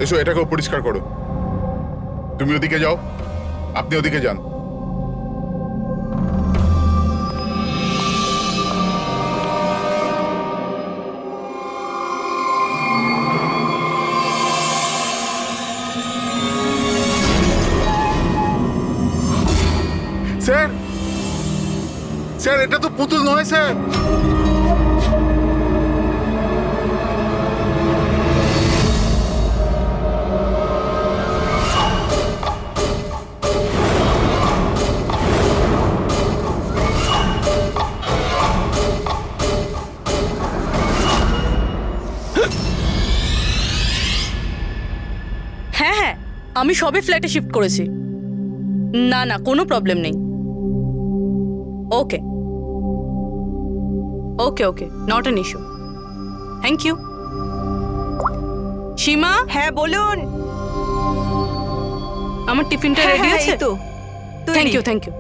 এসো, এটাকেও পরিষ্কার করো। তুমি ওদিকে যাও, আপনি ওদিকে যান। স্যার, স্যার এটা তো পুতুল নয় স্যার। হ্যাঁ হ্যাঁ, আমি সবে ফ্ল্যাটে শিফট করেছি। না না, কোনো প্রবলেম নেই। Okay okay okay, not an issue. Thank you. Seema, হ্যাঁ বলুন। আমার টিফিনটা রেডি হ্যাঁ, আছে এই তো থ্যাংক ইউ থ্যাংক ইউ।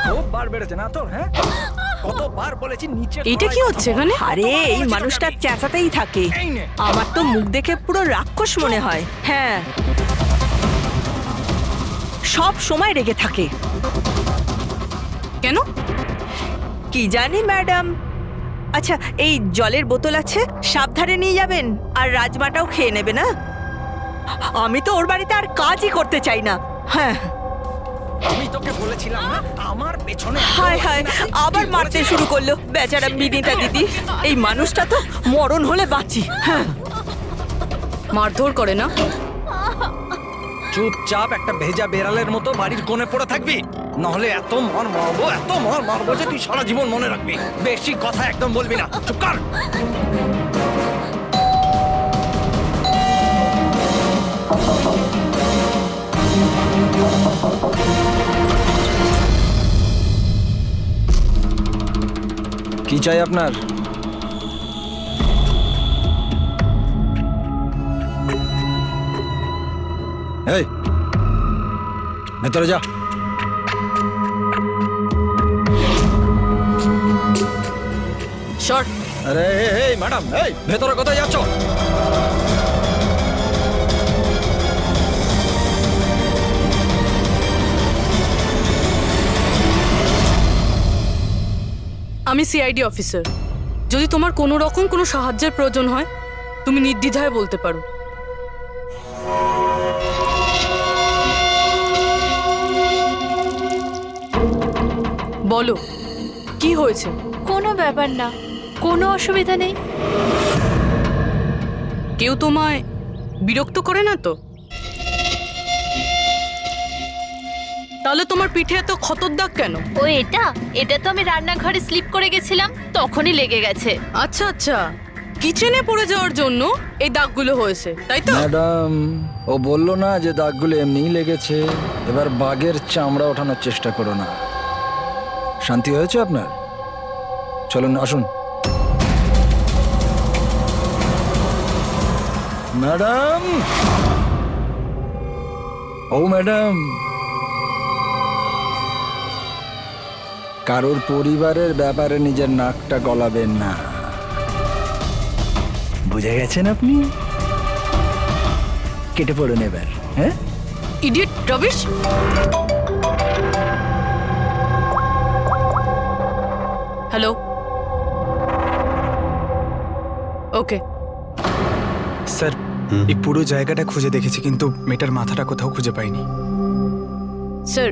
কতবার বেড়েছে না তোর? হ্যাঁ, কতবার বলেছি নিচে। এইটা কি হচ্ছে এখানে? আরে এই মানুষটা চেঁচাতেই থাকে। আমার তো মুখ দেখে পুরো রাক্ষস মনে হয়। হ্যাঁ, সব সময় রেগে থাকে। কেন? কি জানি ম্যাডাম। আচ্ছা, এই জলের বোতল আছে, সাবধানে নিয়ে যাবেন। আর রাজমাটাও খেয়ে নেবে না। আমি তো ওর বাড়িতে আর কাজই করতে চাই না। হ্যাঁ, আমি তোকে বলেছিলাম না আমার পেছনে। হায় হায়, আবার মারতে শুরু করলো বেচারা বিনীতা দিদি। এই মানুষটা তো মরণ হলে বাঁচি। হ্যাঁ, মারধর করে না? চুপচাপ একটা ভেজা বেড়ালের মতো বাড়ির কোণে পড়ে থাকবি, নাহলে এত মার মারবো যে তুই সারা জীবন মনে রাখবি। বেশি কথা একদম বলবি না, চুপ কর। কি চাই আপনার? এই ভেতরে যা। শর্ট। আরে এই ম্যাডাম, এই ভেতরে কোথায় যাচ্ছ? আমি সিআইডি অফিসার। যদি তোমার কোনো রকম কোনো সাহায্যের প্রয়োজন হয়, তুমি নির্দ্বিধায় বলতে পারো। বলো, কি হয়েছে? কোনো ব্যাপার না, কোনো অসুবিধা নেই। কেউ তোমায় বিরক্ত করে না তো? তাহলে তোমার পিঠে এত ক্ষতর দাগ কেন? ও এটা তো আমি রান্নাঘরে স্লিপ করে গেছিলাম, তখনই লেগে গেছে। আচ্ছা আচ্ছা, কিচেনে পড়ে যাওয়ার জন্য এই দাগগুলো হয়েছে, তাই তো? ম্যাডাম, ও বললো না যে দাগগুলো এমনিই লেগেছে। এবার বাঘের চামড়া ওঠানোর চেষ্টা করো না। শান্তি হয়েছে আপনার? চলুন আসুন। ম্যাডাম, ও ম্যাডাম, কারোর পরিবারের ব্যাপারে নিজের নাকটা গলাবেন না, বুঝে গেছেন আপনি? কেটে পড়ুন এবার। হ্যাঁ, ইডিয়েট রবিশ। হ্যালো, ওকে। স্যার, এই পুরো জায়গাটা খুঁজে দেখেছি, কিন্তু মেয়েটার মাথাটা কোথাও খুঁজে পাইনি। স্যার,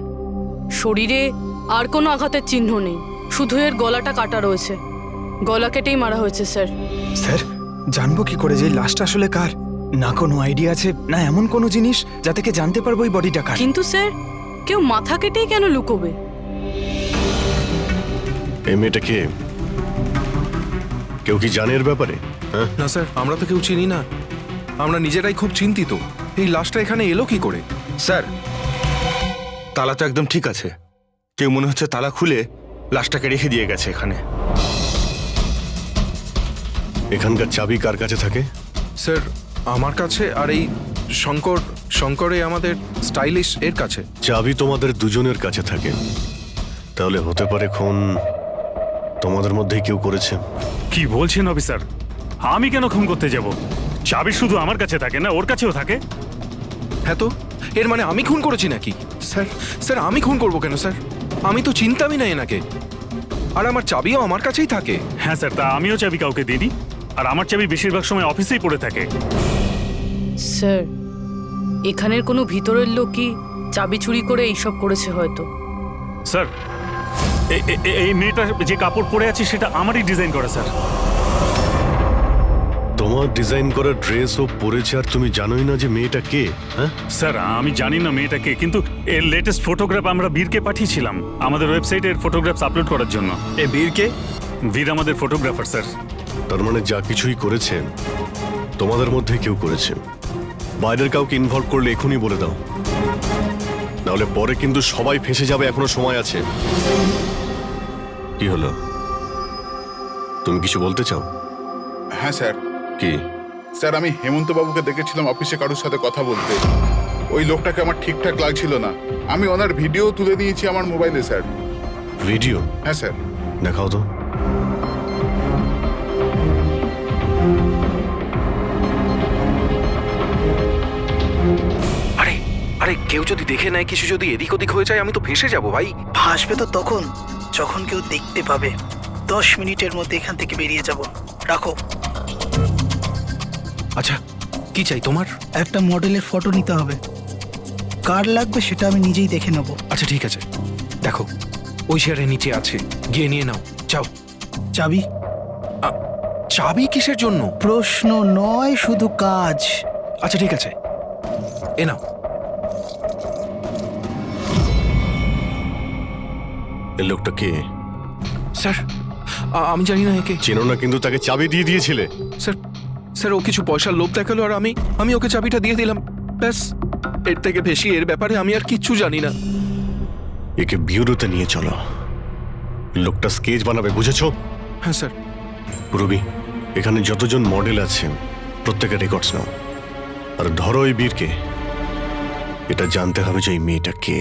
শরীরে আর কোনো আঘাতের চিহ্ন নেই, শুধু এর গলাটা কাটা রয়েছে। গলা কেটেই মারা হয়েছে স্যার। স্যার, জানবো কি করে যে লাশটা আসলে কার? না কোনো আইডিয়া আছে, না এমন কোনো জিনিস যা থেকে জানতে পারবো এই বডিটা কার। কিন্তু স্যার, কেউ মাথা কেটেই কেন লুকোবে? এই মেয়েটা কে? কেউ কি জানে এর ব্যাপারে? হ্যাঁ, না স্যার, আমরা তো কেউ চিনি না। আমরা নিজেরাই খুব চিন্তিত, এই লাশটা এখানে এলো কি করে। স্যার, তালা তো একদম ঠিক আছে। কেউ মনে হচ্ছে তালা খুলে লাশটাকে রেখে দিয়ে গেছে এখানে। এখানকার চাবি কার কাছে থাকে? স্যার, আমার কাছে, আর এই শঙ্করে আমাদের স্টাইলিশ এর কাছে। চাবি তোমাদের দুজনের কাছে থাকে, তাহলে হতে পারে খুন তোমাদের মধ্যেই কেউ করেছে। কি বলছেন অফিসার? আমি কেন খুন করতে যাব? চাবি শুধু আমার কাছে থাকে না, ওর কাছেও থাকে। হ্যাঁ তো এর মানে আমি খুন করেছি নাকি? স্যার স্যার আমি খুন করবো কেন স্যার? আমি তো চিনতামই না এনাকে, আর আমার চাবিও আমার কাছেই থাকে। হ্যাঁ স্যার, তা আমিও চাবি কাউকে দিইনি, আর আমার চাবি বেশিরভাগ সময় অফিসেই পড়ে থাকে। স্যার, এখানের কোনো ভিতরের লোকই চাবি চুরি করে এইসব করেছে হয়তো। স্যার, এই মেয়েটা যে কাপড় পরে আছে সেটা আমারই ডিজাইন করা স্যার। তোমার ডিজাইন করা ড্রেস ও পরেছে আর তুমি জানোই না যে মেয়েটা কে? হ্যাঁ স্যার, আমি জানি না মেয়েটাকে, কিন্তু এর লেটেস্ট ফটোগ্রাফ আমরা বীরকে পাঠিয়েছিলাম আমাদের ওয়েবসাইটে এর ফটোগ্রাফস আপলোড করার জন্য। এ বীরকে? বীর আমাদের ফটোগ্রাফার স্যার। তার মানে যা কিছুই করেছেন তোমাদের মধ্যে কেউ করেছে। বাইরের কাউকে ইনভলভ করলে এখনই বলে দাও, নাহলে পরে কিন্তু সবাই ফেঁসে যাবে। এখনো সময় আছে। কি হলো, তুমি কিছু বলতে চাও? হ্যাঁ স্যার। কি? স্যার, আমি হেমন্ত বাবুকে দেখেছিলাম অফিসে কারোর সাথে কথা বলতে। ওই লোকটাকে আমার ঠিকঠাক লাগছিল না। আমি ওনার ভিডিও তুলে নিয়েছি আমার মোবাইলে স্যার। ভিডিও? হ্যাঁ স্যার। দেখাও তো। আরে আরে কেউ যদি দেখে নেয়, কিছু যদি এদিক ওদিক হয়ে যায়, আমি তো ফেঁসে যাবো ভাই। ভাসবে তো তখন যখন কেউ দেখতে পাবে। 10 মিনিটের মধ্যে এখান থেকে বেরিয়ে যাব। রাখো। আচ্ছা, কি চাই তোমার? একটা মডেলের ফটো নিতে হবে। কার লাগবে সেটা আমি নিজেই দেখে নেব। আচ্ছা ঠিক আছে, দেখো ওই চেয়ারের নিচে আছে, গিয়ে নিয়ে নাও। যাও। চাবি? চাবি কিসের জন্য? প্রশ্ন নয়, শুধু কাজ। আচ্ছা ঠিক আছে, এ নাও। এই লোকটা কে? স্যার, আমি জানি না একে। চেনো না, কিন্তু তাকে চাবি দিয়ে দিয়েছিলে। স্যার স্যার, ও কিছু পয়সার লোভ দেখালো আর আমি ওকে চাবিটা দিয়ে দিলাম, ব্যাস। এর থেকে বেশি এর ব্যাপারে আমি আর কিচ্ছু জানি না। একে বিউরোতে নিয়ে চলো, লোকটা স্কেচ বানাবে, বুঝেছো? হ্যাঁ স্যার। রবি, এখানে যতজন মডেল আছেন প্রত্যেকের রেকর্ডস নাও, আর ধরো ওই বীরকে। এটা জানতে হবে যে এই মেয়েটা কে।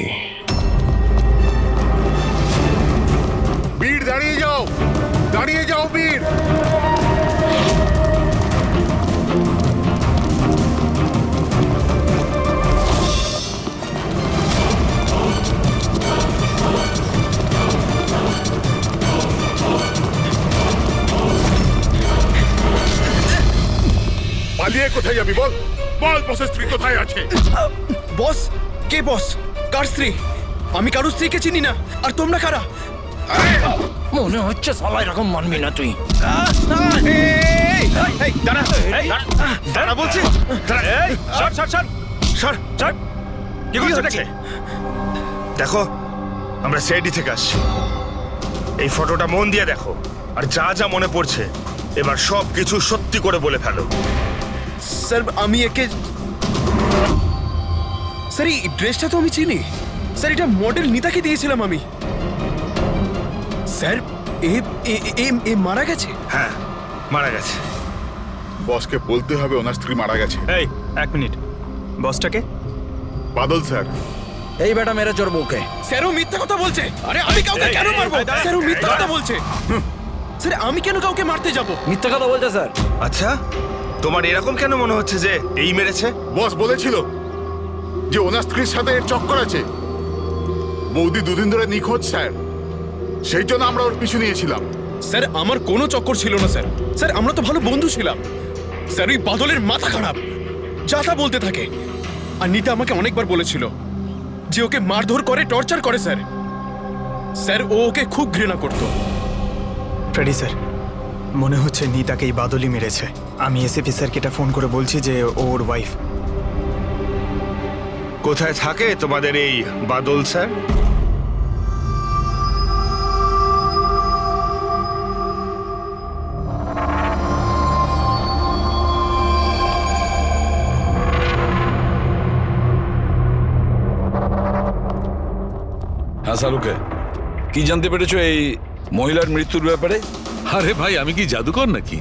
বীর, দাঁড়িয়ে যাও, দাঁড়িয়ে যাও বীর। পালিয়ে কোথায় যাবি বল? বল, বসের স্ত্রী কোথায় আছে? বস? কে বস? কার স্ত্রী? আমি কারোর স্ত্রীকে চিনি না। আর তোমরা কারা? মনে হচ্ছে সবাই এরকম মানবি না তুই। দাঁড়া বলছি। কি করছো এটাকে? দেখো, আমরা সিআইডি থেকে আসছি। এই ফটোটা মন দিয়ে দেখো, আর যা যা মনে পড়ছে এবার সব কিছু সত্যি করে বলে ফেলো। স্যার, আমি একে... স্যার, এই ড্রেসটা তো আমি চিনি। স্যার, এটা মডেল নিতাকে দিয়েছিলাম আমি। স্যার, এ মারা গেছে? হ্যাঁ, মারা গেছে। বসকে বলতে হবে ওনার স্ত্রী মারা গেছে। এই, এক মিনিট। বসটাকে? বাদল স্যার। এই বেটা মেরে চোর বউকে। স্যার, ও মিথ্যা কথা বলছে। আরে আমি কাউকে কেন মারবো? স্যার, ও মিথ্যা কথা বলছে। স্যার, আমি কেন কাউকে মারতে যাব? মিথ্যা কথা বলছে স্যার। আচ্ছা, তোমার এরকম কেন মনে হচ্ছে যে এই মেরেছে? বস বলেছিল যে ওনার স্ত্রীর সাথে এর চক্কর আছে। বৌদি দুদিন ধরে নিখোঁজ স্যার, সেই জন্য আমরা ওর পিছু নিয়েছিলাম। স্যার, আমার কোনো চক্কর ছিল না স্যার। স্যার, আমরা তো ভালো বন্ধু ছিলাম। স্যার, ওই বাদলের মাথা খারাপ, যা তা বলতে থাকে। আর নিতা আমাকে অনেকবার বলেছিল যে ওকে মারধর করে, টর্চার করে স্যার। স্যার, ও ওকে খুব ঘৃণা করত। ফ্রেডি স্যার, মনে হচ্ছে নিতাকে এই বাদলই মেরেছে। আমি এসএপি স্যারকে এটা ফোন করে বলছি যে ওর ওয়াইফ। কোথায় থাকে তোমাদের এই বাদল স্যার? হ্যাঁ সালুকে, কি জানতে পেরেছো এই মহিলার মৃত্যুর ব্যাপারে? আরে ভাই, আমি কি জাদুকর নাকি?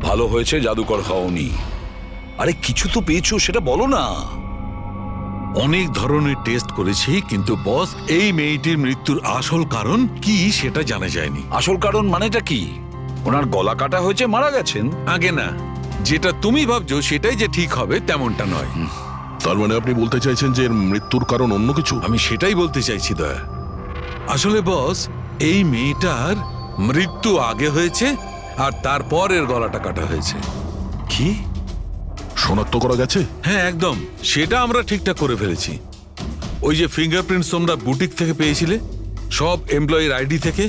ভালো হয়েছে জাদুকর হওনি। আরে কিছু তো পেয়েছো, সেটা বলো না। অনেক ধরনের টেস্ট করেছি, কিন্তু বস, এই মেয়েটির মৃত্যুর আসল কারণ কি সেটা জানা যায়নি। আসল কারণ মানেটা কি? ওনার গলা কাটা হয়েছে, মারা গেছেন? আগে না, যেটা তুমি ভাবছো সেটাই যে ঠিক হবে তেমনটা নয়। তার মানে আপনি বলতে চাইছেন যে এর মৃত্যুর কারণ অন্য কিছু? আমি সেটাই বলতে চাইছি দয়া। আসলে বস, এই মেয়েটার মৃত্যু আগে হয়েছে আর তারপর এর গলাটা কাটা হয়েছে। কি শনাক্ত করা গেছে? হ্যাঁ একদম, সেটা আমরা ঠিকঠাক করে ফেলেছি। ওই যে ফিঙ্গারপ্রিন্টস তোমরা বুটিক থেকে পেয়েছিলে, সব এমপ্লয়ির আইডি থেকে,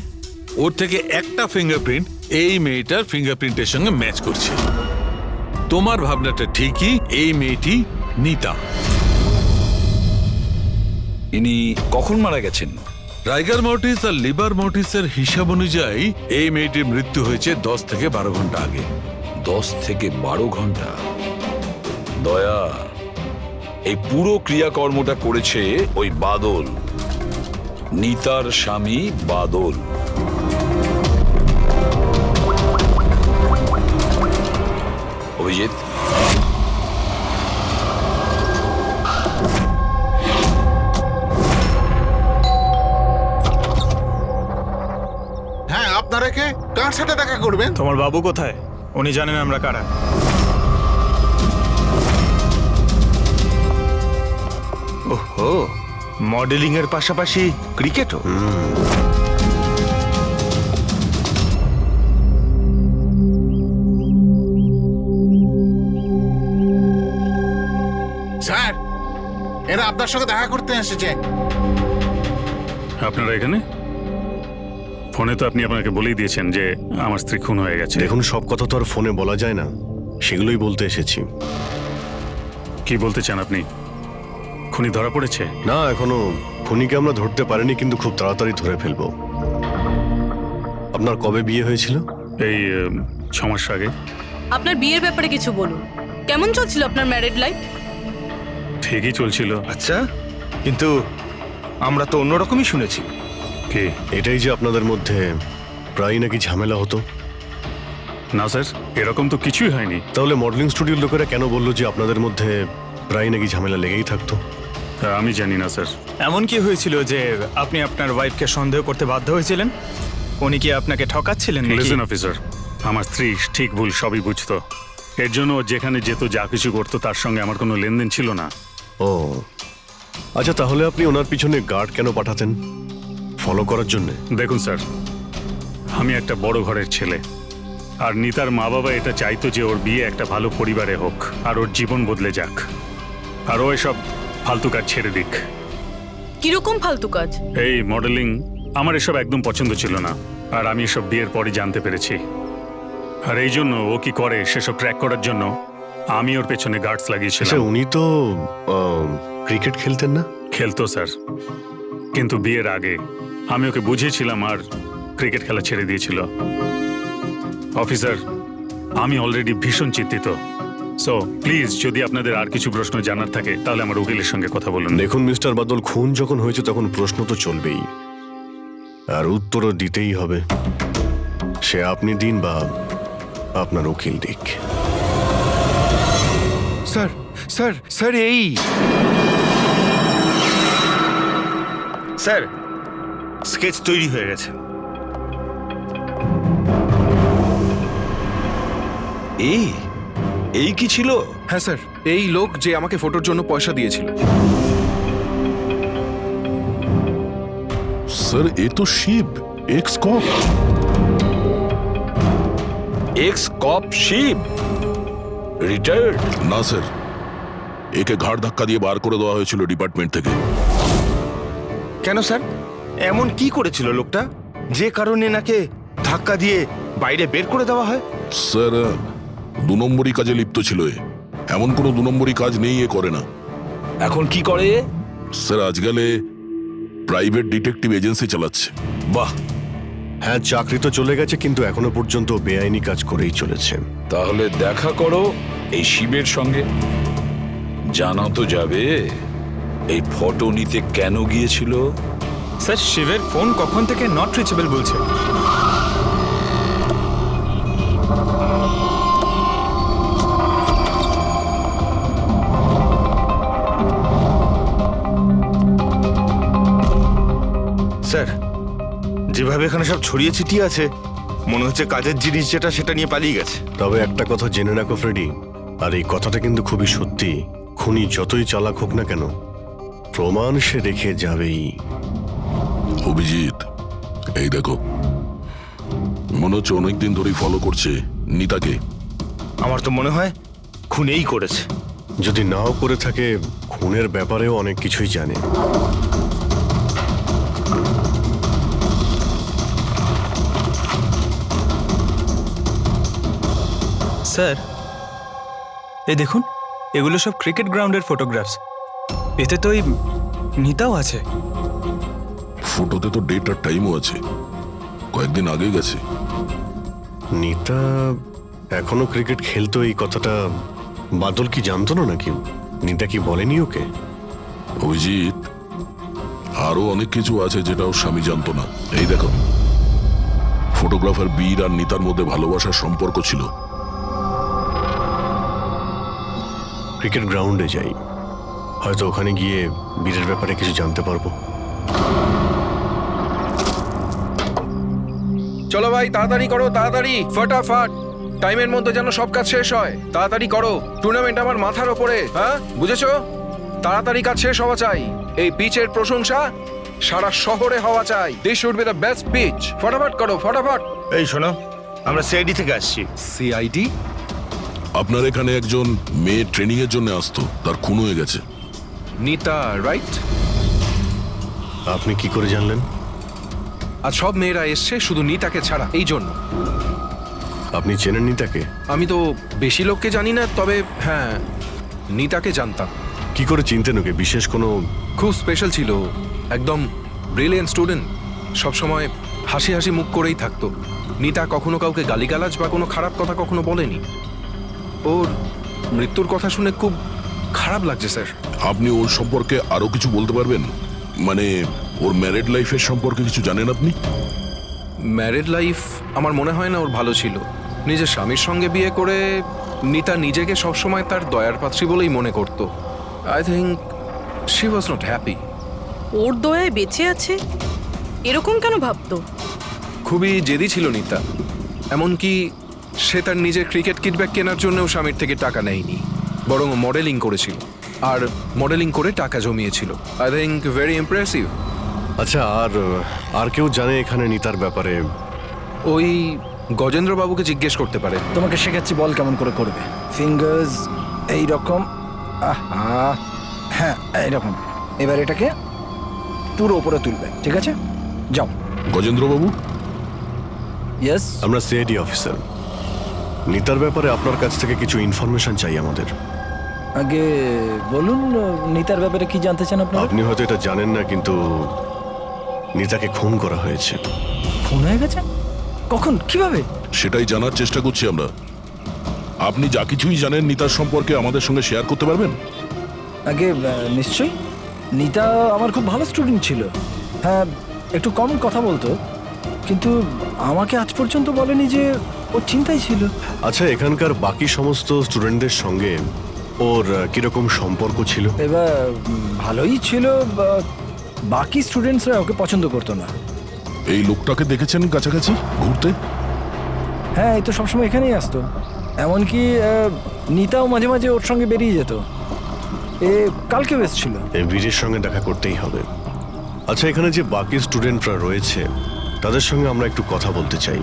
ওর থেকে একটা ফিঙ্গারপ্রিন্ট এই মেয়েটার ফিঙ্গারপ্রিন্টের সঙ্গে ম্যাচ করছে। তোমার ভাবনাটা ঠিকই, এই মেয়েটি নিতা। ইনি কখন মারা গেছেন? রাইগার মর্টিস আর লিভার মর্টিসের হিসাব অনুযায়ী এই মেয়েটির মৃত্যু হয়েছে 10 থেকে 12 ঘন্টা আগে। 10 থেকে 12 ঘন্টা? দয়া, এই পুরো ক্রিয়াকর্মটা করেছে ওই বাদল, নিতার স্বামী বাদল। অভিজিৎ, হ্যাঁ, আপনারা কে? কার সাথে দেখা করবেন? তোমার বাবু কোথায়? উনি জানেন আমরা কারা। ওহো, মডেলিং এর পাশাপাশি ক্রিকেটও। স্যার, এরা আপনার সঙ্গে দেখা করতে এসেছে। আপনারা এখানে? ফোনে তো আপনি আপনাকে বলেই দিয়েছেন যে আমার স্ত্রী খুন হয়ে গেছে। দেখুন, সব কথা তো আর ফোনে বলা যায় না, সেগুলোই বলতে এসেছি। কি বলতে চান আপনি? খুনি ধরা পড়েছে? না, এখনো খুনিকে আমরা ধরতে পারিনি, কিন্তু খুব তাড়াতাড়ি ধরে ফেলবো। আপনার কবে বিয়ে হয়েছিল? এই 6 মাস আগে। আপনার বিয়ের ব্যাপারে কিছু বলুন। কেমন চলছিল আপনার ম্যারিড লাইফ? ঠিকই চলছিল। আচ্ছা, কিন্তু আমরা তো অন্যরকমই শুনেছি। কি? এটাই যে আপনাদের মধ্যে প্রায় নাকি ঝামেলা হতো। না স্যার, এরকম তো কিছুই হয়নি। তাহলে মডেলিং স্টুডিওর লোকেরা কেন বললো যে আপনাদের মধ্যে প্রায় নাকি ঝামেলা লেগেই থাকতো? আমি জানি না স্যার। এমন কি হয়েছিল যে আপনি আপনার ওয়াইফকে সন্দেহ করতে বাধ্য হয়েছিলেন? উনি কি আপনাকে ঠকাচ্ছিলেন নাকি? লিসেন অফিসার, আমার স্ত্রী ঠিক ভুল সবই বুঝতো। এর জন্য ও যেখানে যেত, যা কিছু করতো, তার সঙ্গে আমার কোনো লেনদেন ছিল না। ও আচ্ছা, তাহলে আপনি ওনার পিছনে গার্ড কেন পাঠাতেন? ফলো করার জন্য? দেখুন স্যার, আমি একটা বড় ঘরের ছেলে, আর নিতার মা বাবা এটা চাইতো যে ওর বিয়ে একটা ভালো পরিবারে হোক আর ওর জীবন বদলে যাক, আর ও এসব ফালতু কাজ ছেড়ে দিক। কিরকম ফালতু কাজ? এই মডেলিং আমার এসব একদম পছন্দ ছিল না, আর আমি এসব বিয়ের পরই জানতে পেরেছি। আর এই জন্য ও কি করে সেসব ট্র্যাক করার জন্য আমি ওর পেছনে গার্ডস লাগিয়েছিলাম। আচ্ছা, উনি তো ক্রিকেট খেলতেন না? খেলতো স্যার, কিন্তু বিয়ের আগে আমি ওকে বুঝিয়েছিলাম আর ক্রিকেট খেলা ছেড়ে দিয়েছিল। অফিসার, আমি অলরেডি ভীষণ চিন্তিত। সো প্লিজ, যদি আপনাদের আর কিছু প্রশ্ন জানার থাকে তাহলে আমার উকিলের সঙ্গে কথা বলুন। দেখুন মিস্টার বাদল, খুন যখন হয়েছে তখন প্রশ্ন তো চলবেই, আর উত্তরও দিতেই হবে। সে আপনি দিন বা আপনার উকিল দিক। স্যার স্যার স্যার, এই স্যার, স্কেচ তৈরি হয়ে গেছে। এই কি ছিল? হ্যাঁ স্যার, এই লোক যে আমাকে ফটোর জন্য পয়সা দিয়েছিল। স্যার, এ তো শিব, এক্স কপ। এক্স কপ শিব রিটায়ার্ড? না স্যার, একে ঘাড় ধাক্কা দিয়ে বার করে দেওয়া হয়েছিল ডিপার্টমেন্ট থেকে। কেন স্যার, এমন কি করেছিল লোকটা যে কারণে নাকে ধাক্কা দিয়ে বাইরে বের করে দেওয়া হয়? স্যার, 2 নম্বরই কাজে লিপ্ত ছিল এ। এমন কোনো 2 নম্বরই কাজ নেই এ করে না। এখন কি করে? স্যার, আজকালে প্রাইভেট ডিটেকটিভ এজেন্সি চালাচ্ছে। বাহ! হ্যাঁ, চাকরি তো চলে গেছে, কিন্তু এখনো পর্যন্ত বেআইনি কাজ করেই চলেছে। তাহলে দেখা করো এই শিবের সঙ্গে, জানা তো যাবে এই ফটো নিতে কেন গিয়েছিল। স্যার, শিবের ফোন কখন থেকে নট রিচেবল বলছে। স্যার, যেভাবে এখানে সব ছড়িয়ে ছিটিয়ে আছে, মনে হচ্ছে কাজের জিনিস যেটা সেটা নিয়ে পালিয়ে গেছে। তবে একটা কথা জেনে রাখো ফ্রেডি, আর এই কথাটা কিন্তু খুবই সত্যি, খুনি যতই চালাক হোক না কেন প্রমাণ সে রেখে যাবেই। অভিজিৎ, এই দেখো, মনে হচ্ছে অনেকদিন ধরেই ফলো করছে নিতাকে। আমার তো মনে হয় খুনেই করেছে। যদি নাও করে থাকে, খুনের ব্যাপারেও অনেক কিছুই জানে। স্যার, এই দেখুন, এগুলো সব ক্রিকেট গ্রাউন্ডের ফটোগ্রাফস। এতে তো এই নিতাও আছে। ফটোতে তো ডেট আর টাইমও আছে, কয়েকদিন আগে গেছে। নিতা এখনো ক্রিকেট খেলতো, এই কথাটা বাদল কি জানতো না নাকি? নিতা কি বলেনি ওকে? অভিজিৎ, আরো অনেক কিছু আছে যেটা ওর স্বামী জানতো না। এই দেখো, ফটোগ্রাফার বীর আর নিতার মধ্যে ভালোবাসার সম্পর্ক ছিল। ক্রিকেট গ্রাউন্ডে যাই, হয়তো ওখানে গিয়ে বীরের ব্যাপারে কিছু জানতে পারবো। চলো ভাই, তাড়াতাড়ি করো, তাড়াতাড়ি, ফটাফট, টাইমের মধ্যে যেন সব কাজ শেষ হয়। তাড়াতাড়ি করো, টুর্নামেন্ট আমার মাথার ওপরে, হ্যাঁ বুঝেছো? তাড়াতাড়ি কাজ শেষ হওয়া চাই। এই পিচের প্রশংসা সারা শহরে হওয়া চাই। This should be the best pitch. ফটাফট করো, ফটাফট। এই শোনো, আমরা সিআইডি থেকে আসছি। সিআইডি? আপনার এখানে একজন মেয়ে ট্রেনিং এর জন্য আসতো, তার খুন হয়ে গেছে। নিতা, রাইট? আপনি কি করে জানলেন? আর সব মেয়েরা এসছে শুধু নিতাকে ছাড়া, এই জন্য। আপনি চেনেন নিতাকে? আমি তো বেশি লোককে জানি না, তবে হ্যাঁ, নিতাকে জানতাম। কি করে চিনতেন ওকে? বিশেষ কোনো? খুব স্পেশাল ছিল, একদম ব্রিলিয়েন্ট স্টুডেন্ট, সবসময় হাসি হাসি মুখ করেই থাকতো। নিতা কখনো কাউকে গালিগালাজ বা কোনো খারাপ কথা কখনো বলেনি। ওর মৃত্যুর কথা শুনে খুব খারাপ লাগছে স্যার। আপনি ওর সম্পর্কে আরো কিছু বলতে পারবেন? মানে ওর ম্যারিড লাইফের সম্পর্কে কিছু জানেন আপনি? ম্যারিড লাইফ আমার মনে হয় না ওর ভালো ছিল। নিজের স্বামীর সঙ্গে বিয়ে করে নিতা নিজেকে সবসময় তার দয়ার পাত্রী বলেই মনে করত। I think she was not happy. ওর দয়ায় বেঁচে আছে এরকম কেন ভাবতো? খুবই জেদি ছিল নিতা, এমনকি সে তার নিজের ক্রিকেট কিট ব্যাগ কেনার জন্যও স্বামীর থেকে টাকা নেয়নি, বরং মডেলিং করেছিল, আর মডেলিং করে টাকা জমিয়েছিল। I think very impressive. আচ্ছা, আর কেউ জানে এখানে নিতার ব্যাপারে? ওই গজেন্দ্রবাবুকে জিজ্ঞেস করতে পারে। তোমাকে শেখাচ্ছি, বল কেমন করে করবে। ফিঙ্গার্স এই রকম, হ্যাঁ এইরকম। এবার এটাকে পুরো উপরে তুলবে, ঠিক আছে? যাও। গজেন্দ্রবাবু? ইয়েস? আমরা সিআইডি অফিসার। নিতার ব্যাপারে আপনার কাছ থেকে কিছু ইনফরমেশন চাই আমাদের। আগে বলুন, নিতার ব্যাপারে কি জানতে চান আপনারা? আপনি হয়তো এটা জানেন না, কিন্তু নিতাকে খুন করা হয়েছে। খুন হয়ে গেছে? কখন, কিভাবে? সেটাই জানার চেষ্টা করছি আমরা। আপনি যা কিছুই জানেন নিতার সম্পর্কে আমাদের সঙ্গে শেয়ার করতে পারবেন? আগে নিশ্চয়ই। নিতা আমার খুব ভালো স্টুডেন্ট ছিল। হ্যাঁ, একটু কম কথা বলতো, কিন্তু আমাকে আজ পর্যন্ত বলেনি যে ও চিন্তায় ছিল। আচ্ছা, এখানকার বাকি সমস্ত স্টুডেন্টদের সঙ্গে ওর কিরকম সম্পর্ক ছিল? এবার ভালোই ছিল, বাকি স্টুডেন্টসরা ওকে পছন্দ করতো না। এই লোকটাকে দেখেছেন কাছাকাছি ঘুরতে? হ্যাঁ, এই তো সবসময় এখানেই আসতো। এমনকি নিতাও মাঝে মাঝে ওর সঙ্গে বেরিয়ে যেত। এ কালকেও এসেছিল। এই বীরের সঙ্গে দেখা করতেই হবে। আচ্ছা, এখানে যে বাকি স্টুডেন্টরা রয়েছে তাদের সঙ্গে আমরা একটু কথা বলতে চাই।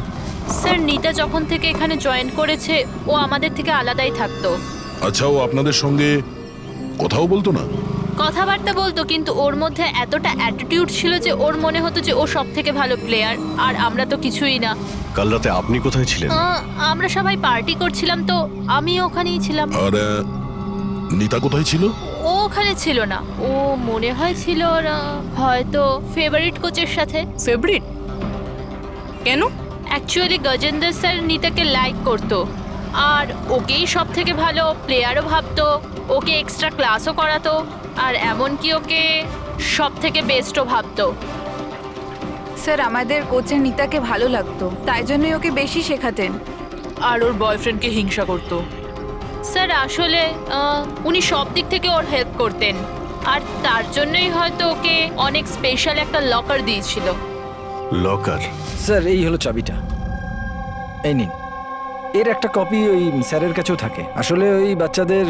স্যার, নিতা যখন থেকে এখানে জয়েন করেছে ও আমাদের থেকে আলাদাই থাকতো। আচ্ছা, ও আপনাদের সঙ্গে কথাও বলতো না? কথাবার্তা বলতো, কিন্তু ওর মধ্যে এতটা অ্যাটিটিউড ছিল যে ওর মনে হতো যে ও সব থেকে ভালো প্লেয়ার, আর আমরা তো কিছুই না। কাল রাতে আপনি কোথায় ছিলেন? আমরা সবাই পার্টি করছিলাম, তো আমি ওখানেই ছিলাম। আর নিতা কোথায় ছিল? ও ওখানে ছিল না, ও মনে হয় ছিল হয়তো ফেভারিট কোচের সাথে। ফেভারিট? কেন? অ্যাকচুয়ালি গজেন্দ্র স্যার নিতাকে লাইক করতো, আর ওকেই সব থেকে ভালো প্লেয়ারও ভাবতো, ওকে এক্সট্রা ক্লাসও করাতো, আর এমনকি ওকে সব থেকে বেস্টও ভাবতো। স্যার, আমাদের কোচের নিতাকে ভালো লাগতো, তাই জন্যই ওকে বেশি শেখাতেন। আর ওর বয়ফ্রেন্ডকে হিংসা করতো। স্যার, আসলে উনি সব দিক থেকে ওর হেল্প করতেন, আর তার জন্যই হয়তো ওকে অনেক স্পেশাল একটা লকার দিয়েছিল। লকার? স্যার, এই হলো চাবিটা। এই নিন, এর একটা কপি ওই স্যারের কাছেও থাকে। আসলে ওই বাচ্চাদের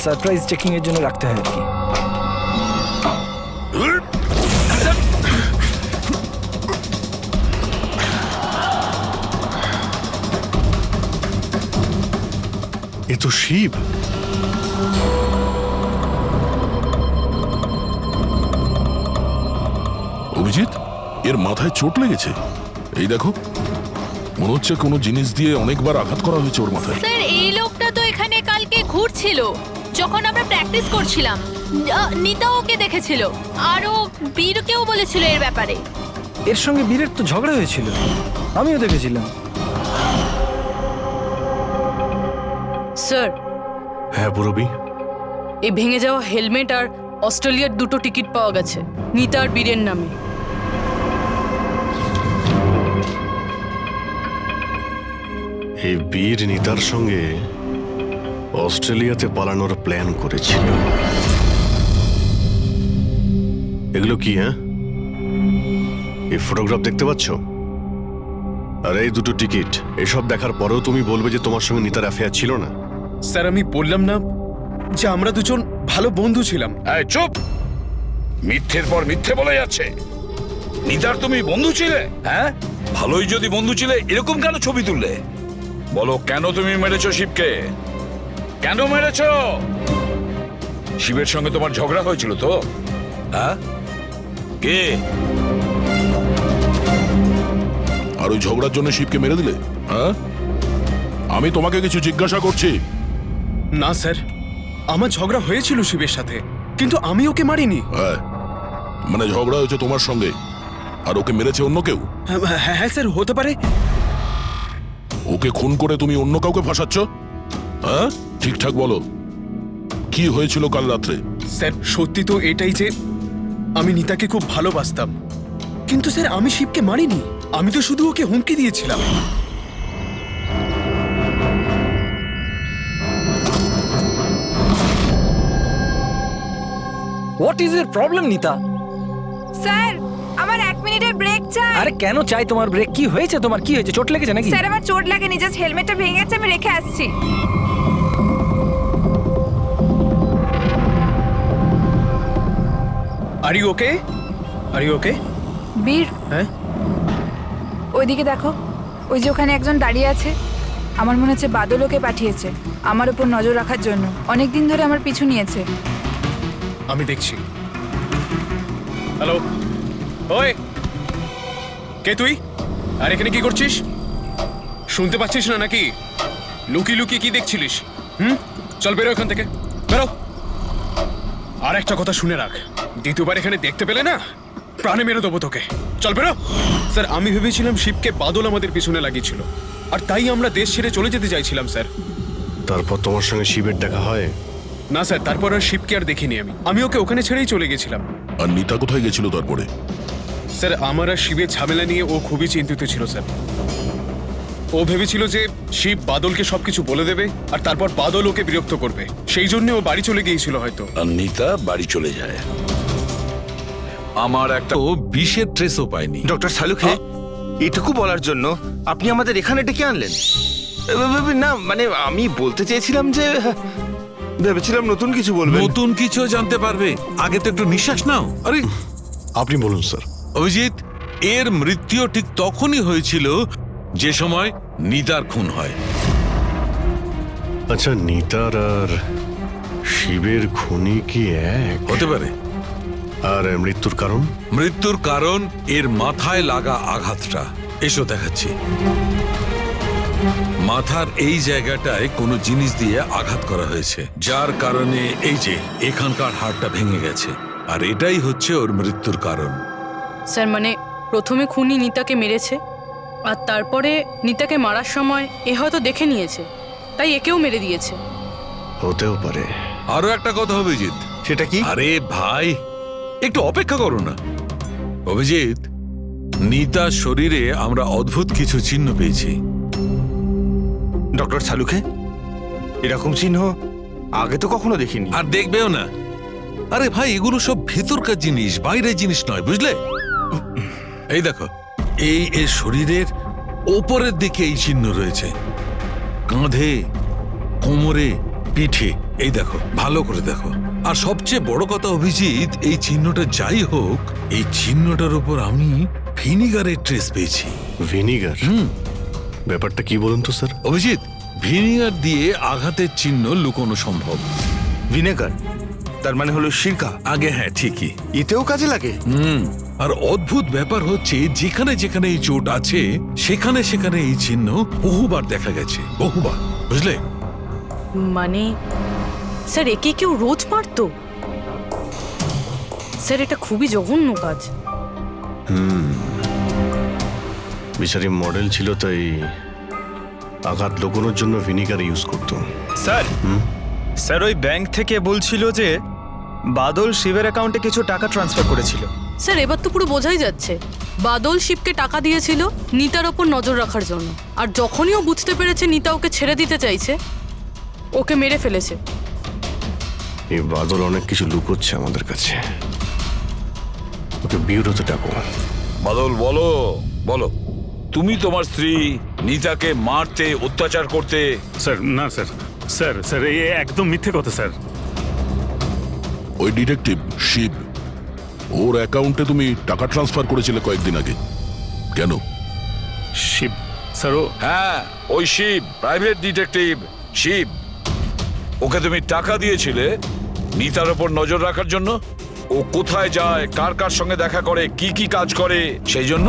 সারপ্রাইজ চেকিং এর জন্য রাখতে হয় আর কি। এ তো শিব। অভিজিৎ, এর মাথায় চোট লেগেছে। এই দেখো, মনে হচ্ছে কোনো জিনিস দিয়ে অনেকবার আঘাত করা হয়েছে ওর মাথায়। স্যার এই লোকটা তো এখানে কালকে ঘুরছিল যখন আমরা প্র্যাকটিস করছিলাম। নিতা ওকে দেখেছিল আর ও বীরকেও বলেছিল এর ব্যাপারে। এর সঙ্গে বীরের তো ঝগড়া হয়েছিল, আমিও দেখেছিলাম। স্যার, হ্যাঁ পুরবি, এই ভেঙে যাওয়া হেলমেট আর অস্ট্রেলিয়ার 2টো টিকিট পাওয়া গেছে নিতা আর বীরের নামে। এই বীর নিতার সঙ্গে অস্ট্রেলিয়াতে পালানোর প্ল্যান করেছিল। এগুলো কি? হ্যাঁ, এই ফটোগ্রাফ দেখতে পাচ্ছ আর এই 2টো টিকিট, এসব দেখার পরেও তুমি বলবে যে তোমার সঙ্গে নিতার অ্যাফেয়ার ছিল না? স্যার আমি বললাম না যে আমরা দুজন ভালো বন্ধু ছিলাম? এই চুপ! মিথ্যের পর মিথ্যে বলে যাচ্ছে। নিতার তুমি বন্ধু ছিলে? হ্যাঁ, ভালোই যদি বন্ধু ছিলে এরকম কেন ছবি তুললে? বলো, কেন তুমি মেরেছো শিবকে? কেন মেরেছো? শিবের সঙ্গে তোমার ঝগড়া হয়েছিল তো? হ্যাঁ, কে? আর ওই ঝগড়ার জন্য শিবকে মেরে দিলে? হ্যাঁ, আমি তোমাকে কিছু জিজ্ঞাসা করছি। না স্যার, আমার ঝগড়া হয়েছিল শিবের সাথে, কিন্তু আমি ওকে মারিনি। হ্যাঁ, মানে ঝগড়া হয়েছে তোমার সঙ্গে আর ওকে মেরেছে অন্য কেউ? হ্যাঁ স্যার, হতে পারে। ওকে খুন করে তুমি অন্য কাউকে ফাঁসাচ্ছ? হ্যাঁ, ঠিকঠাক বলো, কি হয়েছিল কাল রাত্রে? স্যার সত্যি তো এটাই যে আমি নিতাকে খুব ভালোবাসতাম, কিন্তু স্যার আমি শিবকে মারিনি। আমি তো শুধু ওকে হুমকি দিয়েছিলাম। What is your problem Nita? Sir, আমার 1 মিনিটের ব্রেক চাই। আরে কেন চাই তোমার ব্রেক? কি হয়েছে তোমার? কি হয়েছে? চোট লেগেছে নাকি? স্যার আমার চোট লাগেনি, জাস্ট হেলমেটটা ভেঙে গেছে, আমি রেখে আসছি। Are you okay? Are you okay? Bir, হ্যাঁ, ওইদিকে দেখো, ওই যে ওখানে একজন দাঁড়িয়ে আছে। আমার মনে হচ্ছে বাদল ওকে পাঠিয়েছে আমার উপর নজর রাখার জন্য। অনেক দিন ধরে আমার পিছু নিয়েছে। আমি দেখছি। হ্যালো, ওই কে তুই? আর এখানে কি করছিস? শুনতে পাচ্ছিস না নাকি? লুকিয়ে লুকিয়ে কি দেখছিলিস? চল বেরো এখান থেকে, বেরো। আর একটা কথা শুনে রাখ, দ্বিতীয়বার এখানে দেখতে পেলে না প্রাণে মেরে দেবো তোকে। চল বেরো। স্যার আমি ভেবেছিলাম শিবকে বাদল আমাদের পিছনে লাগিয়েছিল, আর তাই আমরা দেশ ছেড়ে চলে যেতে চাইছিলাম স্যার। তারপর তোমার সঙ্গে শিবের দেখা হয়? না স্যার, তারপর আর শিবকে আর দেখিনি আমি ওকে ওখানে ছেড়েই চলে গেছিলাম। আর নিতা কোথায় গেছিল তারপরে? স্যার আমার আর শিবের ঝামেলা নিয়ে ও খুবই চিন্তিত ছিল স্যার। ও ভেবেছিল যে শিব বাদলকে সবকিছু বলে দেবে আর তারপর বাদল ওকে বিরক্ত করবে, সেই জন্য ও বাড়ি চলে গিয়েছিল হয়তো। আর নিতা বাড়ি চলে যায়। আমার একটা ও বিষের ট্রেসও পাইনি। ডক্টর সালুখে, এটুকু বলার জন্য আপনি আমাদের এখানে ডেকে আনলেন? না মানে আমি বলতে চেয়েছিলাম যে ভেবেছিলাম নতুন কিছু বলবেন। নতুন কিছু জানতে পারবে, আগে তো একটু নিঃশ্বাস নাও। আরে আপনি বলুন স্যার। অভিজিৎ, এর মৃত্যু ঠিক তখনই হয়েছিল যে সময় নিতার খুন হয়। আচ্ছা, নিতার আর শিবের খুনি কি এক হতে পারে? আর মৃত্যুর কারণ? মৃত্যুর কারণ এর মাথায় লাগা আঘাতটা। এসো দেখাচ্ছি। মাথার এই জায়গাটায় কোনো জিনিস দিয়ে আঘাত করা হয়েছে, যার কারণে এই যে এখানকার হাড়টা ভেঙে গেছে, আর এটাই হচ্ছে ওর মৃত্যুর কারণ। স্যার মানে প্রথমে খুনি নিতাকে মেরেছে, আর তারপরে নিতাকে মারার সময় এ হয়তো দেখে নিয়েছে, তাই একেও মেরে দিয়েছে। হতেও পারে। আরো একটা কথা অভিজিৎ। সেটা কি? আরে ভাই, একটু অপেক্ষা করো না। অভিজিৎ, নিতার শরীরে আমরা অদ্ভুত কিছু চিহ্ন পেয়েছি। ডক্টর সালুখে, এরকম চিহ্ন আগে তো কখনো দেখিনি। আর দেখবেও না। আরে ভাই, এগুলো সব ভেতরকার জিনিস, বাইরের জিনিস নয়, বুঝলে? এই দেখো, এই এর শরীরের ওপরের দিকে এই চিহ্ন রয়েছে, কাঁধে, কোমরে, পিঠে। এই দেখো, ভালো করে দেখো। আর সবচেয়ে বড় কথা অভিজিৎ, এই চিহ্নটা যাই হোক, এই চিহ্নটার উপর আমি ভিনিগারের ট্রেস পেয়েছি। ভিনিগার? ব্যাপারটা কি বলুন তো স্যার। অভিজিৎ, ভিনিগার দিয়ে আঘাতের চিহ্ন লুকোনো সম্ভব। ভিনেগার তার মানে হলো সিরকা? আগে হ্যাঁ, ঠিকই। এতেও কাজে লাগে? আর অদ্ভুত ব্যাপার হচ্ছে, যেখানে যেখানে এই চোট আছে সেখানে সেখানে এই চিহ্ন বহুবার দেখা গেছে, বহুবার, বুঝলে? মানে স্যার, একে কেউ রোজ মারতো? স্যার, এটা খুবই জঘন্য কাজ। বিচারি মডেল ছিল, তাই আঘাত লুকোনোর জন্য ভিনিগার ইউজ করতো। স্যার, স্যার ওই ব্যাংক থেকে বলছিল যে বাদল শিবের অ্যাকাউন্টে কিছু টাকা ট্রান্সফার করেছিল। স্যার, এবার তো পুরো বোঝাই যাচ্ছে বাদল শিবকে টাকা দিয়েছিল নিতার ওপর নজর রাখার জন্য, আর যখনই ও বুঝতে পেরেছে নিতা ওকে ছেড়ে দিতে চাইছে, ওকে মেরে ফেলেছে। এই বাদল অনেক কিছু লুকোচ্ছে আমাদের কাছে। ওকে বিউরোতে ডাকো। বাদল, বলো বলো, তুমি তোমার স্ত্রী নিতাকে মারতে, অত্যাচার করতে? স্যার না স্যার, স্যার স্যার এই একদম মিথ্যে কথা স্যার। ওই ডিটেকটিভ শিব, ওর অ্যাকাউন্টে তুমি টাকা ট্রান্সফার করেছিলে কয়েকদিন আগে, কেন? শিব স্যার? ও হ্যাঁ, ওই শিব, প্রাইভেট ডিটেকটিভ শিব। ওকে তুমি টাকা দিয়েছিলে নিতার ওপর নজর রাখার জন্য? ও কোথায় যায়, কার কার সঙ্গে দেখা করে, কি কি কাজ করে, সেই জন্য?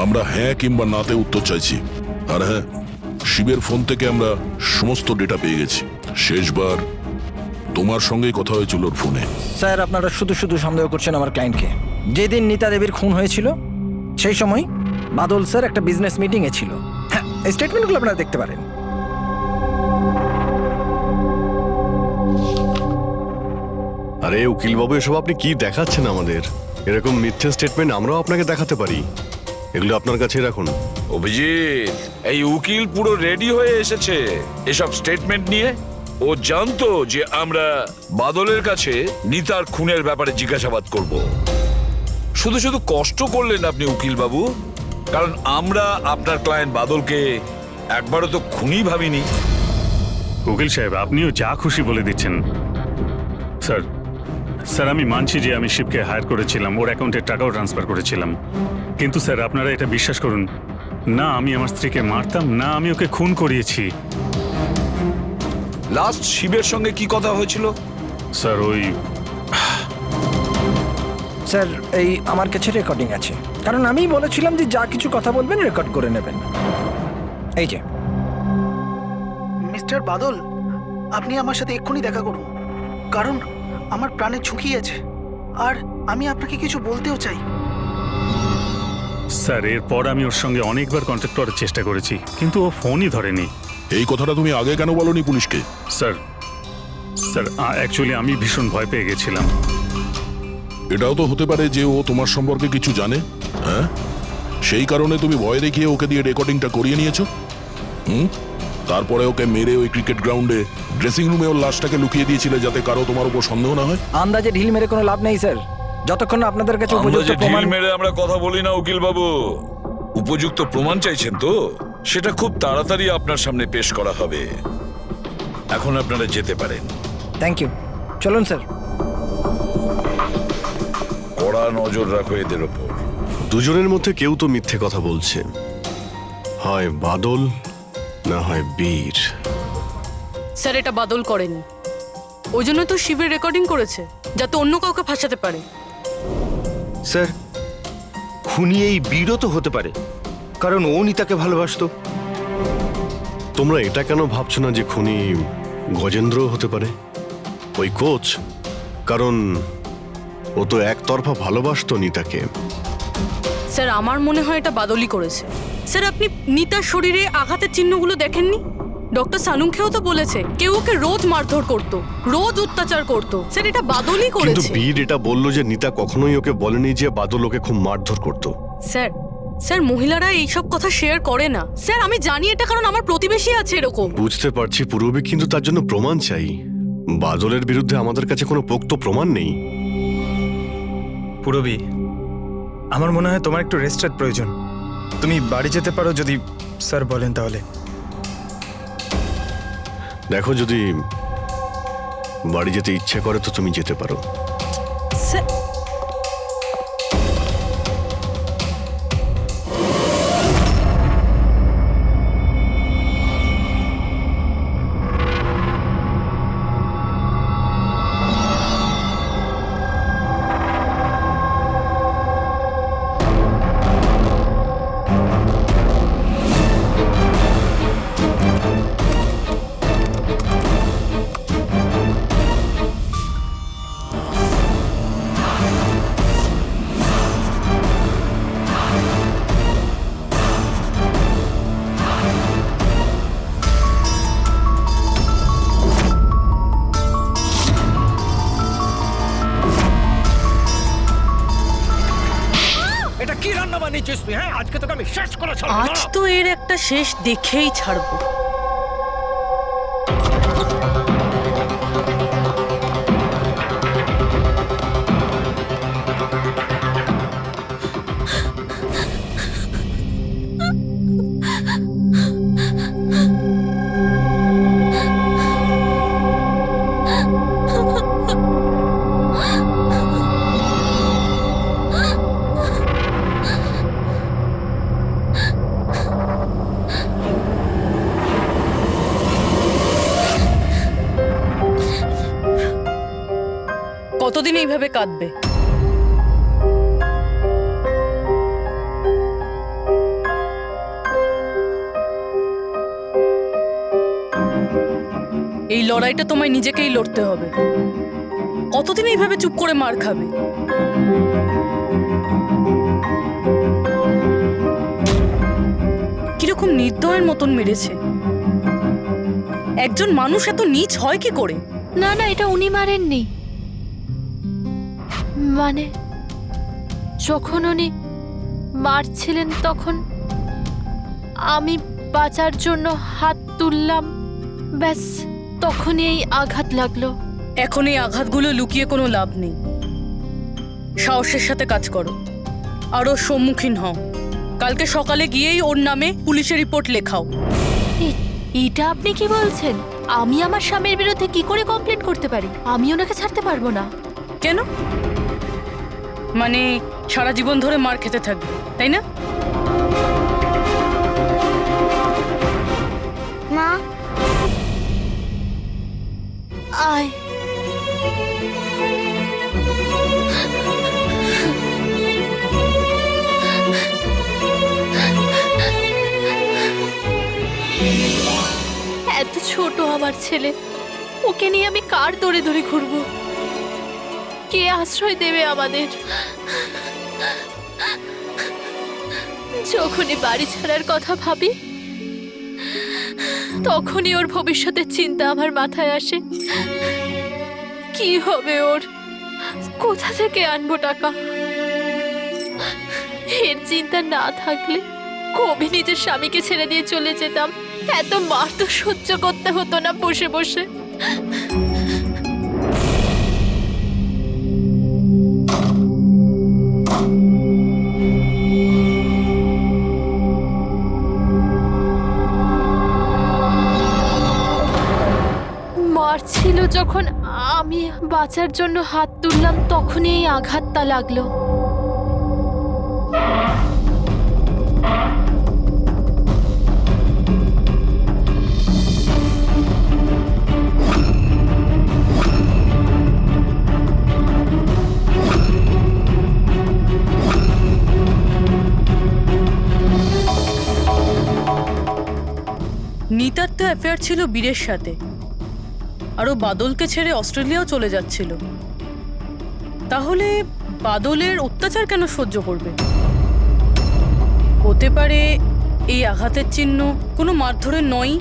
আমরা হ্যাঁ কিংবা নাতে উত্তর চাইছি। আর হ্যাঁ, শিবের ফোন থেকে আমরা সমস্ত ডেটা পেয়ে গেছি। শেষবার তোমার সঙ্গেই কথা হয়েছিল ওর ফোনে। স্যার, আপনারা শুধু শুধু সন্দেহ করছেন আমার ক্লায়েন্টকে। যেদিন নিতা দেবীর খুন হয়েছিল সেই সময় বাদল স্যার একটা বিজনেস মিটিংয়ে ছিল। হ্যাঁ, এই স্টেটমেন্টগুলো আপনারা দেখতে পারেন। আরে উকিলবাবু, এসব আপনি কি দেখাচ্ছেন আমাদের? এরকম মিথ্যে স্টেটমেন্ট আমরাও আপনাকে দেখাতে পারি। এগুলো আপনার কাছে রাখুন। অভিজিৎ, এই উকিল পুরো রেডি হয়ে এসেছে এসব স্টেটমেন্ট নিয়ে। ও জানতো যে আমরা বাদলের কাছে নিতার খুনের ব্যাপারে জিজ্ঞাসাবাদ করব। শুধু শুধু কষ্ট করলেন আপনি উকিল বাবু, কারণ আমরা আপনার ক্লায়েন্ট বাদলকে একবারও তো খুনি ভাবিনি। উকিল সাহেব, আপনিও যা খুশি বলে দিচ্ছেন। স্যার স্যার, আমি মানছি যে আমি শিবকে হায়ার করেছিলাম, ওর অ্যাকাউন্টে টাকাও ট্রান্সফার করেছিলাম, কিন্তু স্যার আপনারা এটা বিশ্বাস করুন না, আমি আমার স্ত্রীকে মারতাম না, আমি ওকে খুন করিয়েছি। লাস্ট শিবের সঙ্গে কি কথা হয়েছিল? স্যার ওই স্যার, এই আমার কাছে রেকর্ডিং আছে, কারণ আমি বলেছিলাম যে যা কিছু কথা বলবেন রেকর্ড করে নেবেন। এই যে। মিস্টার বাদল, আপনি আমার সাথে এক্ষুনি দেখা করুন, কারণ আমার প্রাণের ঝুঁকি আছে, আর আমি আপনাকে কিছু বলতেও চাই। স্যার, এরপর আমি ওর সঙ্গে অনেকবার কন্ট্যাক্ট করার চেষ্টা করেছি, কিন্তু ও ফোনই ধরেনি। এই কথাটা তুমি আগে কেন বলনি পুলিশকে? স্যার স্যার অ্যাকচুয়ালি আমি ভীষণ ভয় পেয়ে গেছিলাম। এটাও তো হতে পারে যে ও তোমার সম্পর্কে কিছু জানে, হ্যাঁ? সেই কারণে তুমি ভয় দেখিয়ে ওকে দিয়ে রেকর্ডিংটা করিয়ে নিয়েছো। তারপরে ওকে মেরে ওই ক্রিকেট গ্রাউন্ডে ড্রেসিং রুমে ওর লাশটাকে লুকিয়ে দিয়েছিলে, যাতে কারো তোমার উপর সন্দেহ না হয়। আন্দাজে ঢিল মেরে কোনো লাভ নেই স্যার, যতক্ষণ না আপনাদের কাছে উপযুক্ত প্রমাণ। মেরে আমরা কথা বলি না উকিল বাবু। উপযুক্ত প্রমাণ চাইছেন তো, সেটা খুব তাড়াতাড়ি আপনার সামনে পেশ করা হবে। এখন আপনারা যেতে পারেন। থ্যাংক ইউ, চলুন স্যার। কড়া নজর রাখো এদের ওপর। দুজনের মধ্যে কেউ তো মিথ্যে কথা বলছে, হয় বাদল না হয় বীর। স্যার, এটা বাদল করেনি, ওই জন্য তো শিবের রেকর্ডিং করেছে, যাতে অন্য কাউকে ফাঁসাতে পারে। স্যার, খুনি এই বীরও তো হতে পারে, কারণ ও নিতাকে ভালোবাসতো। তোমরা এটা কেন ভাবছো না যে খুনি গজেন্দ্র হতে পারে, ওই কোচ? কারণ ও তো একতরফা ভালোবাসতো নিতাকে। স্যার, আমার মনে হয় এটা বাদলই করেছে। স্যার, আপনি নিতার শরীরে আঘাতের চিহ্নগুলো দেখেননি? ডক্টর সানুংখেও তো বলেছে কেউ ওকে রোজ মারধর করতো, রোজ অত্যাচার করতো। স্যার, এটা বাদলই কিন্তু করেছে। বীর এটা বললো যে নিতা কখনোই ওকে বলেনি যে বাদল ওকে খুব মারধর করতো। স্যার স্যার মহিলারা এইসব কথা শেয়ার করে না। স্যার, আমি জানি এটা, কারণ আমার প্রতিবেশী আছে এরকম। বুঝতে পারছি পূরবী, কিন্তু তার জন্য প্রমাণ চাই। বাদলের বিরুদ্ধে আমাদের কাছে কোনো পোক্ত প্রমাণ নেই। পূরবী, আমার মনে হয় তোমার একটু রেস্টের প্রয়োজন। তুমি বাড়ি যেতে পারো যদি স্যার বলেন তাহলে। দেখো, যদি বাড়ি যেতে ইচ্ছে করে তো তুমি যেতে পারো। স্যার, এটা কি রান্না বানিয়েছিস তুই? হ্যাঁ, আজকে তোকে আমি শেষ করে ছাড়বো। আজ তো এর একটা শেষ দেখেই ছাড়বো। কতদিন এইভাবে কাঁদবে? এই লড়াইটা তোমায় নিজেকেই লড়তে হবে। কতদিন এইভাবে চুপ করে মার খাবে? কিরকম নির্দয়ের মতন মেরেছে। একজন মানুষ এত নীচ হয় কি করে? না না, এটা উনি মারেননি। মানে যখন উনি মারছিলেন তখন আমি বাঁচার জন্য হাত তুললাম, ব্যাস তখনই এই আঘাত লাগলো। এখন এই আঘাতগুলো লুকিয়ে কোনো লাভ নেই। সাহসের সাথে কাজ করো, আরও সম্মুখীন হও। কালকে সকালে গিয়েই ওর নামে পুলিশের রিপোর্ট লেখাও। এটা আপনি কি বলছেন? আমি আমার স্বামীর বিরুদ্ধে কি করে কমপ্লেন করতে পারি? আমি ওনাকে ছাড়তে পারবো না। কেন? মানে সারা জীবন ধরে মার খেতে থাকবে, তাই না? মা, আয়। এত ছোট আমার ছেলে, ওকে নিয়ে আমি কার দৌড়ে ধরে ঘুরবো? কে আশ্রয় দেবে আমাদের? যখনই বাড়ি ছাড়ার কথা ভাবি তখনই ওর ভবিষ্যতের চিন্তা আমার মাথায় আসে। কি হবে ওর? কোথা থেকে আনবো টাকা? এর চিন্তা না থাকলে কবে নিজের স্বামীকে ছেড়ে দিয়ে চলে যেতাম। এত মার তো সহ্য করতে হতো না বসে বসে। মারছিল যখন আমি বাঁচার জন্য হাত তুললাম তখনই এই আঘাতটা লাগলো। নিতার তো অ্যাফেয়ার ছিল বীরের সাথে, আরও বাদলকে ছেড়ে অস্ট্রেলিয়াও চলে যাচ্ছিল। তাহলে বাদলের অত্যাচার কেন সহ্য করবে? হতে পারে এই আঘাতের চিহ্ন কোনো মারধরের নয়।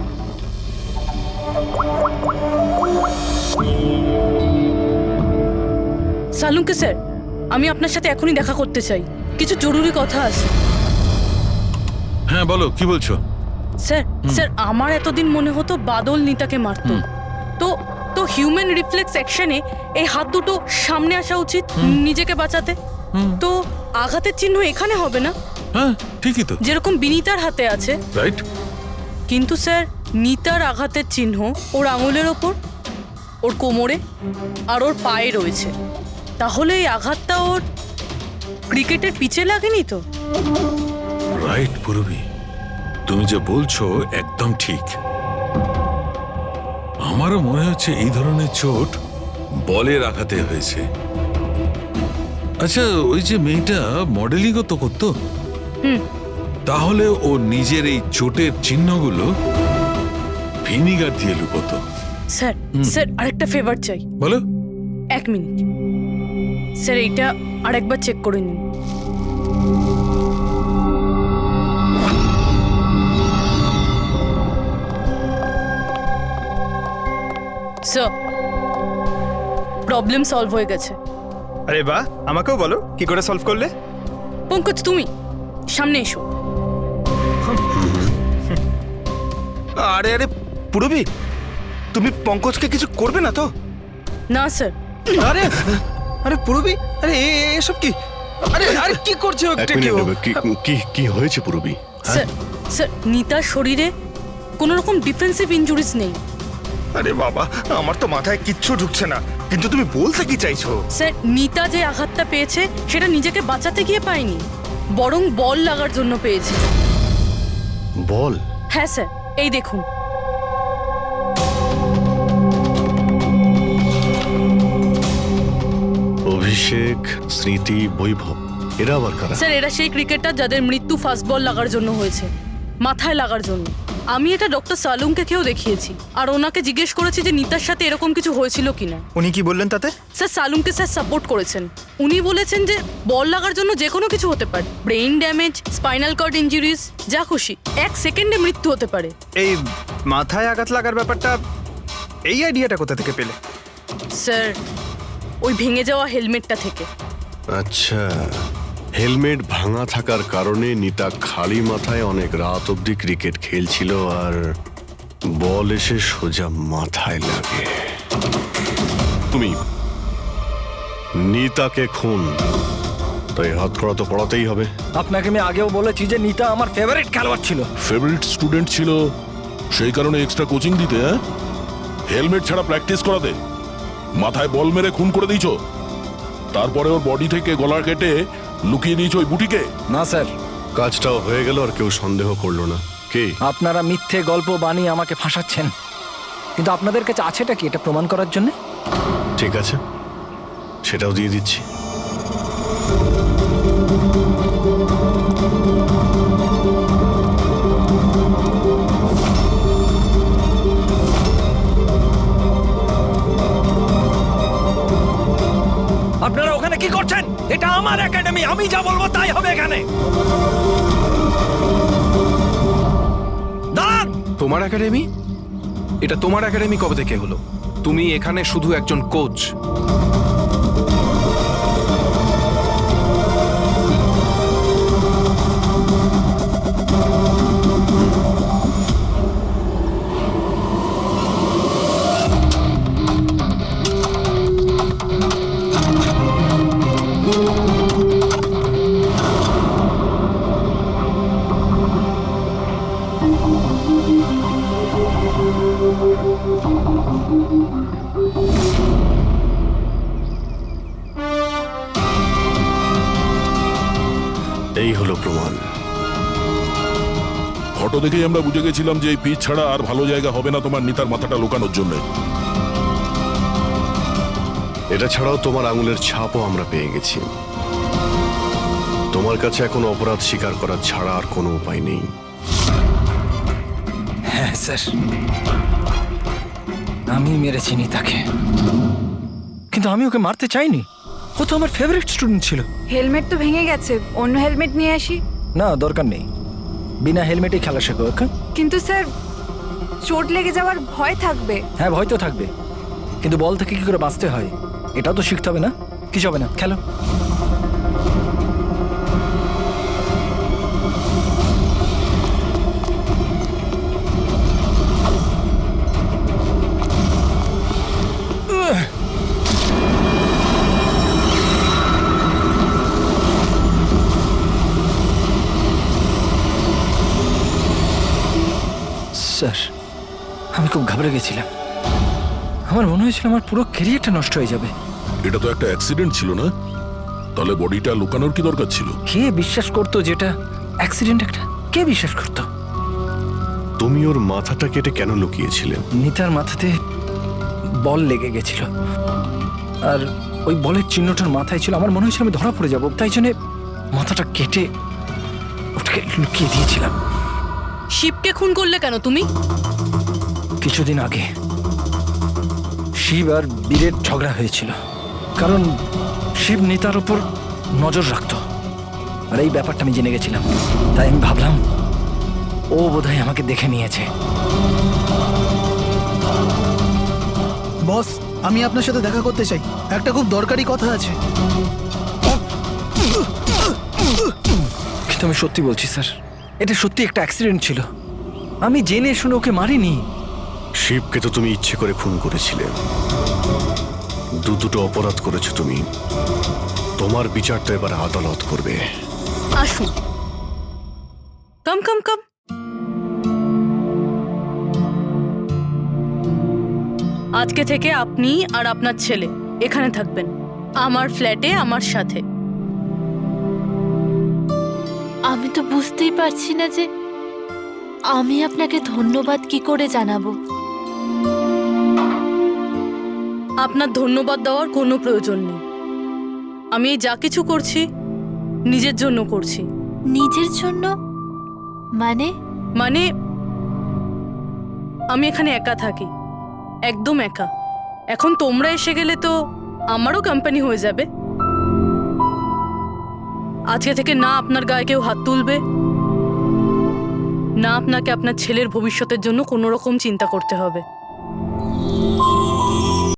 সালুঙ্কে স্যার, আমি আপনার সাথে এখনই দেখা করতে চাই, কিছু জরুরি কথা আছে। হ্যাঁ বলো, কি বলছো? স্যার স্যার আমার এতদিন মনে হতো বাদল নিতাকে মারতো। তো হিউম্যান রিফ্লেক্স অ্যাকশনে এই হাত দুটো সামনে আসা উচিত নিজেকে বাঁচাতে। তো আঘাতের চিহ্ন এখানে হবে না, হ্যাঁ ঠিকই তো, যেরকম বিনীতার হাতে আছে। রাইট। কিন্তু স্যার নিতার আঘাতের চিহ্ন ওর আঙুলের ওপর, ওর কোমরে আর ওর পায়ে রয়েছে। তাহলে এই আঘাতটা ওর ক্রিকেটের পিচে লাগেনি তো? রাইট পূরবী, তুমি যে বলছো একদম ঠিক। আমারও মনে হচ্ছে এই ধরনের চোট বলের আঘাতে হয়েছে। আচ্ছা, ওই যে মেয়েটা মডেলিংও তো করতো, তাহলে ও নিজের এই চোটের চিহ্নগুলো ভিনিগার দিয়ে লুকোতো। স্যার স্যার আরেকটা ফেভার চাই। বলো। 1 মিনিট স্যার, এইটা আরেকবার চেক করে নিন। স্যার, প্রবলেম সলভ হয়ে গেছে। আরে বাহ, আমাকেও বলো কি করে সলভ করলে। পঙ্কজ, তুমি সামনে এসো। আরে আরে পূরবী, তুমি পঙ্কজকে কিছু করবে না তো? না স্যার। আরে আরে পূরবী, আরে এসব কি? আরে আরে কি করছো? এক মিনিট নেবে, কি হয়েছে পূরবী? স্যার স্যার নিতার শরীরে কোনো রকম ডিফেন্সিভ ইনজুরিস নেই। আরে বাবা, আমার তো মাথায় কিচ্ছু ঢুকছে না, কিন্তু তুমি বলতে কি চাইছো? স্যার নিতা যে আঘাতটা পেয়েছে সেটা নিজেকে বাঁচাতে গিয়ে পায়নি, বরং বল লাগার জন্য পেয়েছে। বল? হ্যাঁ স্যার, এই দেখুন। অভিষেক, স্মৃতি, বৈভব, এরা আবার কারা? স্যার এরা সেই ক্রিকেটার যাদের মৃত্যু ফাস্ট বল লাগার জন্য হয়েছে, মাথায় লাগার জন্য। আমি এটা ডক্টর সালুমকে কেউ দেখিয়েছি, আর ওনাকে জিজ্ঞেস করেছি যে নিতার সাথে এরকম কিছু হয়েছিল কিনা। উনি কি বললেন তাতে? স্যার সালুমকে স্যার সাপোর্ট করেছেন। উনি বলেছেন যে বল লাগার জন্য যে কোনো কিছু হতে পারে, brain damage, spinal cord injuries, যা খুশি, 1 সেকেন্ডে মৃত্যু হতে পারে। এই মাথায় আঘাত লাগার ব্যাপারটা, এই আইডিয়াটা কোথা থেকে পেলে? স্যার ওই ভেঙে যাওয়া হেলমেটটা থেকে। আচ্ছা, হেলমেট ভাঙা থাকার কারণে নিতা খালি মাথায় অনেক রাত অবধি ক্রিকেট খেলছিল আর বল এসে সোজা মাথায় লাগে। তুমি নিতাকে খুন, তাই হাত করা তো পড়াতেই হবে। আপনাকে আমি আগেও বলেছি যে নিতা আমার ফেভারিট খেলোয়াড় ছিল। ফেভারিট স্টুডেন্ট ছিল, সেই কারণে এক্সট্রা কোচিং দিতে, হ্যাঁ? হেলমেট ছাড়া প্র্যাকটিস করাতে, মাথায় বল মেরে খুন করে দিয়েছো, তারপরে ওর বডি থেকে গলা কেটে লুকিয়ে দিয়েছো ওই বুটিকে। না স্যার, কাজটাও হয়ে গেল আর কেউ সন্দেহ করলো না। কে? আপনারা মিথ্যে গল্প বানিয়ে আমাকে ফাঁসাচ্ছেন, কিন্তু আপনাদের কাছে আছেটা কি এটা প্রমাণ করার জন্য? ঠিক আছে, সেটাও দিয়ে দিচ্ছি। আপনারা ওখানে কি করছেন? এটা আমার একাডেমি, আমি যা বলবো তাই হবে এখানে। দাঁড়ান! তোমার একাডেমি? এটা তোমার একাডেমি কবে থেকে হলো? তুমি এখানে শুধু একজন কোচ। এই হলো প্রমাণ। ফটো দেখেই আমরা বুঝে গেছিলাম যে এই পিচ ছাড়া আর ভালো জায়গা হবে না তোমার নিতার মাথাটা লুকানোর জন্য। এটা ছাড়াও তোমার আঙুলের ছাপও আমরা পেয়ে গেছি। তোমার কাছে এখন অপরাধ স্বীকার করা ছাড়া আর কোনো উপায় নেই। হ্যাঁ স্যার, আমি মেরেছি নিতাকে, কিন্তু আমি ওকে মারতে চাইনি। ও তো আমার ফেভারিট স্টুডেন্ট ছিল। হেলমেট তো ভেঙে গেছে, অন্য হেলমেট নিয়ে আসি। না, দরকার নেই, বিনা হেলমেটে খেলা শেখো। কিন্তু স্যার চোট লেগে যাওয়ার ভয় থাকবে। হ্যাঁ, ভয় তো থাকবে, কিন্তু বল থেকে কি করে বাঁচতে হয় এটাও তো শিখতে হবে না? কিছু হবে না, খেলো। খুব ঘাবড়ে গেছিলাম। আমার মনে হয়েছিল আমার পুরো ক্যারিয়ারটা নষ্ট হয়ে যাবে। এটা তো একটা অ্যাক্সিডেন্ট ছিল না? তাহলে বডিটা লুকানোর কি দরকার ছিল? কে বিশ্বাস করতো যেটা অ্যাক্সিডেন্ট একটা? কে বিশ্বাস করতো? তুমি ওর মাথাটা কেটে কেন লুকিয়েছিলে? নিতার মাথাতে বল লেগে গেছিল, আর ওই বলের চিহ্নটার মাথায় ছিল। আমার মনে হয়েছিল আমি ধরা পড়ে যাব, তাই জন্য মাথাটা কেটে ওটাকে লুকিয়ে দিয়েছিলাম। শিবকে খুন করলে কেন তুমি? কিছুদিন আগে শিব আর বীরের ঝগড়া হয়েছিল, কারণ শিব নিতার উপর নজর রাখতো, আর এই ব্যাপারটা আমি জেনে গেছিলাম। তাই আমি ভাবলাম ও বোধহয় আমাকে দেখে নিয়েছে। বস, আমি আপনার সাথে দেখা করতে চাই, একটা খুব দরকারি কথা আছে। কিন্তু আমি সত্যি বলছি স্যার, এটা সত্যি একটা অ্যাক্সিডেন্ট ছিল। আমি জেনে শুনে ওকে মারিনি। শিবকে তো তুমি ইচ্ছে করে খুন করেছিলে। দুটো অপরাধ করেছো তুমি। তোমার বিচারটা এবার আদালত করবে। আসুন, কাম কাম কাম। আজকে থেকে আপনি আর আপনার ছেলে এখানে থাকবেন, আমার ফ্ল্যাটে আমার সাথে। আমি তো বুঝতেই পারছি না যে আমি আপনাকে ধন্যবাদ কি করে জানাবো। আপনার ধন্যবাদ দেওয়ার কোনো প্রয়োজন নেই। আমি এই যা কিছু করছি নিজের জন্য করছি। নিজের জন্য? মানে? মানে আমি এখানে একা থাকি, একদম একা। এখন তোমরা এসে গেলে তো আমারও কোম্পানি হয়ে যাবে। আজকে থেকে না আপনার গায়ে কেউ হাত তুলবে, না আপনাকে আপনার ছেলের ভবিষ্যতের জন্য কোনো রকম চিন্তা করতে হবে।